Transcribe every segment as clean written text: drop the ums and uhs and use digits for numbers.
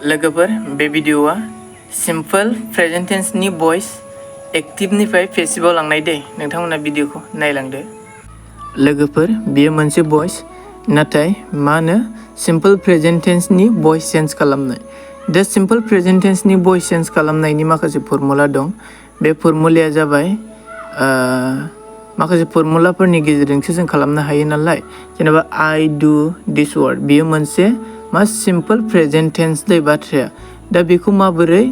लोगोफोर बे भिडिअआ simple present टेन्सनि भइस एक्टिभनिफ्राय पेसिभआव लांनाय दे नोंथांमोना भिडिअखौ नायलांदो। लोगोफोर बेयो मोनसे भइस नाथाय मा होनो सिम्पल प्रेजेन्ट टेन्सनि भइस चेन्ज खालामनाय। दा सिम्पल प्रेजेन्ट टेन्सनि भइस चेन्ज खालामनायनि माखासे फर्मुला दं। बे फर्मुलाया जाबाय माखासे फर्मुलाफोरनि गेजेरजोंसो जों खालामनो हायो नालाय। जेनेबा आइ डु दिस वर्क बेयो मोनसे मा सिम्पल प्रेजेन्ट टेन्स दै बाथ्राया। दा बेखौ माबोरै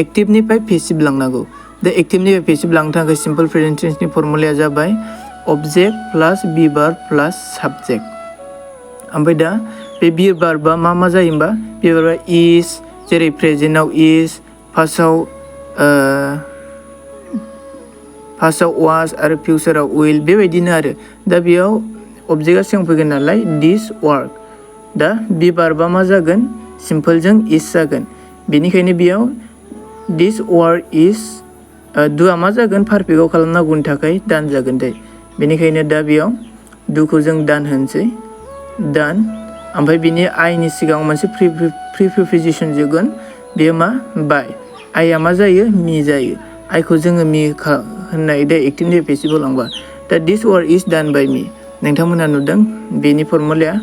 एक्टिभनिफ्राय पेसिभ लांनांगौ। दा एक्टिभनिफ्राय पेसिभ लांनो थाखाय सिम्पल प्रेजेन्ट टेन्सनि फर्मुलाया जाबाय अबजेक्ट प्लास बी भार्ब प्लास साबजेक्ट। ओमफ्राय दा बे बी भार्बा मा जायो होमबा बी भार्बा इज, जेरै प्रेजेन्टआव इज, फार्स्टआव वाज आरो फिउचाराव उइल बेबायदिनो आरो। दा बेयाव अबजेक्टआ सिगां फैगोन नालाय दिस वर्क। दा बी भार्बा मा जागोन सिम्पलजों इज जागोन। बेनिखायनो बेयाव दिस वर्क इज दुआ मा जागोन पारफेक्टआव खालामनांगौनि थाखाय दान जागोन दे। बेनिखायनो दा बेयाव दुखौ जों दान होनोसै दान। ओमफ्राय बिनि आइनि सिगाङाव मोनसे प्रिप'जिसन जोगोन बेयो मा बाय। आइया मा जायो मी जायो। आइखौ जोङो मी होननाय दे एक्टिभनिफ्राय पेसिभआव लांबा। दा दिस वर्क इज डान बाय मी नोंथांमोना नुदों बेनि फर्मुलाया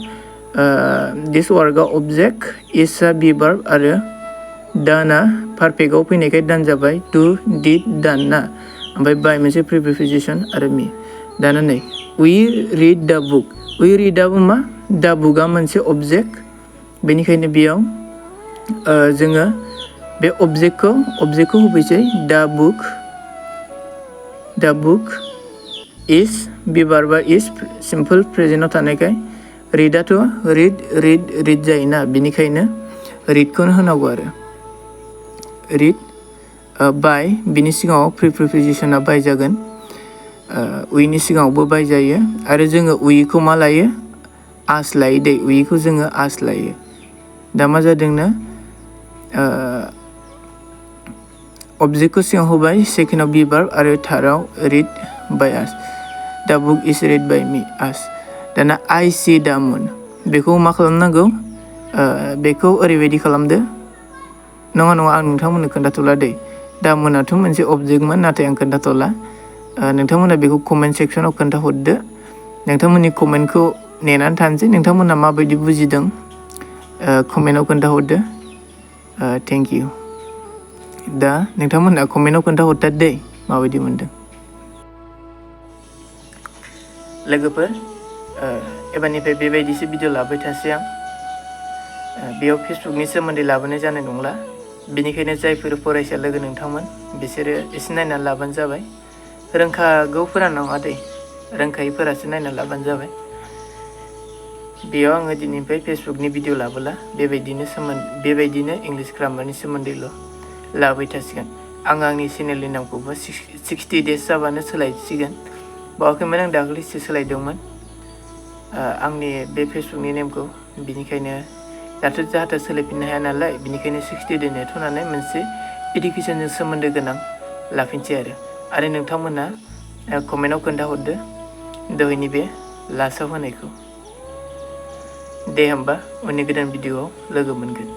दिस वर्कआ अबजेक्ट इजआ बी भार्ब आरो दाना पारफेक्टआव फैनायखाय दान जाबाय टु डिड दान ना। ओमफ्राय बाय मोनसे प्रिप'जिसन आरो मी। दाना नै वी रिड दा बुक। वी रिडआबो मा दा बुकआ मोनसे अबजेक्ट। बेनिखायनो बेयाव जोङो बे अबजेक्टखौ होफैसै दा बुक इज बी भार्बा इज सिम्पल प्रेजेन्टआव थानायखाय रिडआथ' रिड जायोना। बेनिखायनो रिडखौनो होनांगौ आरो रिड बाय बिनि सिगाङाव प्रिप'जिसना बाय जागोन। उइनि सिगाङावबो बाय जायो आरो जोङो उइखौ मा लायो आस लायो दै। उइखौ जोङो आस लायो। दा मा जादोंनो अबजेक्टखौ सिगाङाव होबाय सेकेन्डआव बी भार्ब आरो थार्डआव रिड बाय आस। दा बुक इज रिड बाय मी आस। दाना आइ सि दा मुन बेखौ मा खालामनांगौ बेखौ ओरैबायदि खालामदो। नङा आं नोंथांमोननो खोन्थाथ'ला दै। दा मुनाथ' मोनसे अबजेक्टमोन नाथाय आं खोन्थाथ'ला। नोंथांमोना बेखौ कमेन्ट सेक्सनाव खोन्थाहरदो। नोंथांमोननि कमेन्टखौ नेनानै थानोसै। नोंथांमोना माबायदि बुजिदों कमेन्टआव खोन्थाहरदो। Thank you. दा नोंथांमोना कमेन्टआव खोन्थाहरथार दै माबायदि मोनदों। लोगोफोर एबारनिफ्राय बेबायदिसो भिडिअ लाबाय थासै आं। बेयाव फेसबुकनि सोमोन्दै लाबोनाय जानाय नंला। बेनिखायनो जायफोर फरायसा लोगो नोंथांमोन बिसोरो एसे नायनानै लाबानो जाबाय। रोंखागौफोरा नङा दै, रोंखायैफोरासो नायनानै लाबानो जाबाय। बेयाव आङो दिनैनिफ्राय फेसबुकनि भिडिअ लाबोला बेबायदिनो इंलिश ग्रामारनि सोमोन्दैल' लाबाय थासिगोन। आं आंनि चेनेलनि नामखौबो 60 डेज जाबानो सोलायसिगोन। बावाखैमोन आं दाख्लैसो सोलायदोंमोन आंनि बे फेसबुकनि नेमखौ। बिनिखायनो दाथ' जाहाथे सोलायफिननो हाया नालाय बिनिखायनो 60 डे नेथ'नानै मोनसे इडुकेसनजों सोमोन्दो गोनां लाफिनसै आरो नोंथांमोना कमेन्टआव खोन्थाहरदो दहायनि बे लास्टआव होनायखौ। दे होमबा उननि गोदान भिडिअआव लोगो मोनगोन।